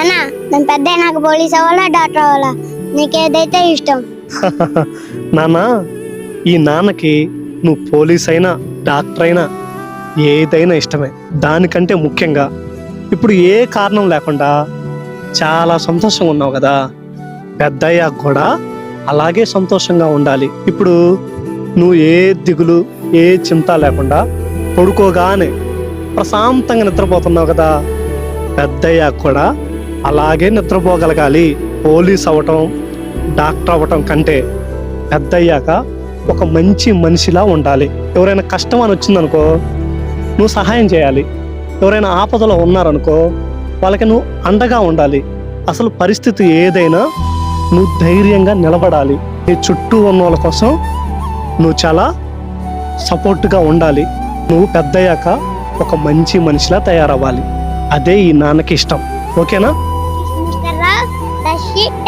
నాన్న నేను పెద్ద నాకు పోలీస్ అవ్వాలా డాక్టర్ అవ్వాలా నీకేదైతే ఇష్టం. నాన్న, ఈ నాన్నకి నువ్వు పోలీస్ అయినా డాక్టర్ అయినా ఏదైనా ఇష్టమే. దానికంటే ముఖ్యంగా ఇప్పుడు ఏ కారణం లేకుండా చాలా సంతోషంగా ఉన్నావు కదా, పెద్దయ్యాక కూడా అలాగే సంతోషంగా ఉండాలి. ఇప్పుడు నువ్వు ఏ దిగులు ఏ చింత లేకుండా పడుకోగానే ప్రశాంతంగా నిద్రపోతున్నావు కదా, పెద్దయ్యాక కూడా అలాగే నిద్రపోగలగాలి. పోలీస్ అవ్వటం డాక్టర్ అవ్వటం కంటే పెద్దయ్యాక ఒక మంచి మనిషిలా ఉండాలి. ఎవరైనా కష్టం అని వచ్చిందనుకో నువ్వు సహాయం చేయాలి. ఎవరైనా ఆపదలో ఉన్నారనుకో వాళ్ళకి నువ్వు అండగా ఉండాలి. అసలు పరిస్థితి ఏదైనా నువ్వు ధైర్యంగా నిలబడాలి. నీ చుట్టూ ఉన్న వాళ్ళ కోసం నువ్వు చాలా సపోర్ట్గా ఉండాలి. నువ్వు పెద్దయ్యాక ఒక మంచి మనిషిలా తయారవ్వాలి. అదే ఈ నాన్నకి ఇష్టం. ఓకేనా? Mister Rao the sheet